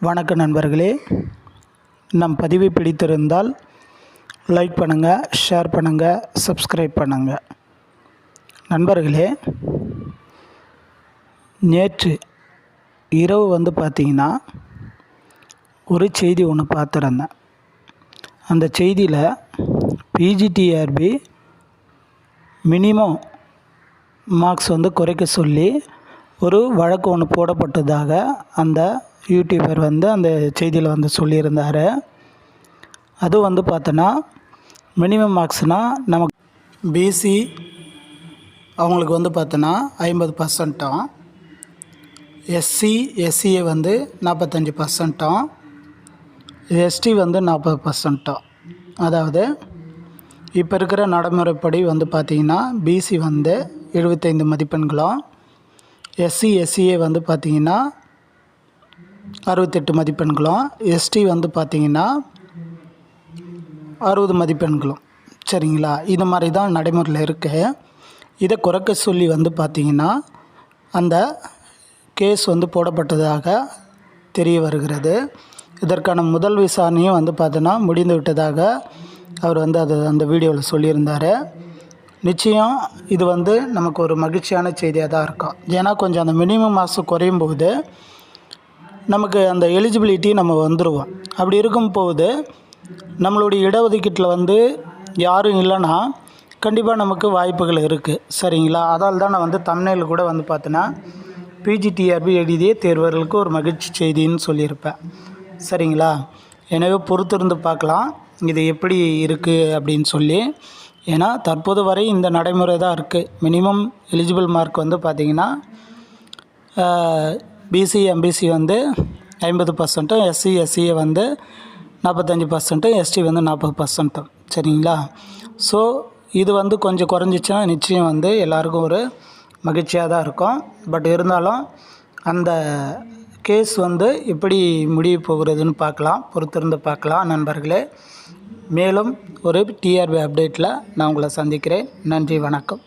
வணக்க நண்பர்களே, நம் பதிவை பிடித்திருந்தால் லைக் பண்ணுங்கள், ஷேர் பண்ணுங்கள், சப்ஸ்கிரைப் பண்ணுங்கள். நண்பர்களே, நேற்று இரவு பார்த்திங்கன்னா ஒரு செய்தி ஒன்று பார்த்துருந்தேன். அந்த செய்தியில் பிஜிடிஆர்பி மினிமம் மார்க்ஸ் குறைக்க சொல்லி ஒரு வழக்கு ஒன்று போடப்பட்டதாக அந்த யூடியூபர் அந்த செய்தியில் சொல்லியிருந்தார். அது பார்த்தோன்னா மினிமம் மார்க்ஸ்னால் நமக்கு பிசி அவங்களுக்கு பார்த்தோன்னா 50%, எஸ்சி எஸ்சிஏ 45%, எஸ்டி 40%. அதாவது இப்போ இருக்கிற நடைமுறைப்படி பார்த்திங்கன்னா பிசி 75 மதிப்பெண்களும், எஸ்சி எஸ்சிஏ பார்த்திங்கன்னா 68 மதிப்பெண்களும், எஸ்டி பார்த்திங்கன்னா 60 மதிப்பெண்களும். சரிங்களா? இது மாதிரி தான் நடைமுறையில் இருக்குது. இதை குறைக்க சொல்லி பார்த்திங்கன்னா அந்த கேஸ் போடப்பட்டதாக தெரிய வருகிறது. இதற்கான முதல் விசாரணையும் பார்த்தோன்னா முடிந்து விட்டதாக அவர் அந்த வீடியோவில் சொல்லியிருந்தார். நிச்சயம் இது நமக்கு ஒரு மகிழ்ச்சியான செய்தியாக தான் இருக்கும். ஏன்னா கொஞ்சம் அந்த மினிமம் மார்க்ஸ் குறையும் போது நமக்கு அந்த எலிஜிபிலிட்டி நம்ம வந்துடுவோம். அப்படி இருக்கும்போது நம்மளுடைய இடஒதுக்கீட்டில் யாரும் இல்லைன்னா கண்டிப்பாக நமக்கு வாய்ப்புகள் இருக்குது. சரிங்களா? அதால் தான் நான் தம்ப்நெயில் கூட பார்த்தோன்னா பிஜிடிஆர்பி எழுதிய தேர்வர்களுக்கு ஒரு மகிழ்ச்சி செய்தின்னு சொல்லியிருப்பேன். சரிங்களா? எனவே பொறுத்திருந்து பார்க்கலாம் இது எப்படி இருக்குது அப்படின்னு சொல்லி. ஏன்னா தற்போது வரை இந்த நடைமுறை தான் இருக்குது. மினிமம் எலிஜிபிள் மார்க் பார்த்திங்கன்னா BC MBC 50%, SC SCA 45%, ST 40%. சரிங்களா? ஸோ இது கொஞ்சம் குறைஞ்சிச்சின்னா நிச்சயம் எல்லாருக்கும் ஒரு மகிழ்ச்சியாக தான் இருக்கும். பட் இருந்தாலும் அந்த கேஸ் எப்படி முடிய போகிறதுன்னு பார்க்கலாம், பொறுத்திருந்து பார்க்கலாம் நண்பர்களே. மேலும் ஒரு டிஆர்பி அப்டேட்டில் நான் உங்களை சந்திக்கிறேன். நன்றி, வணக்கம்.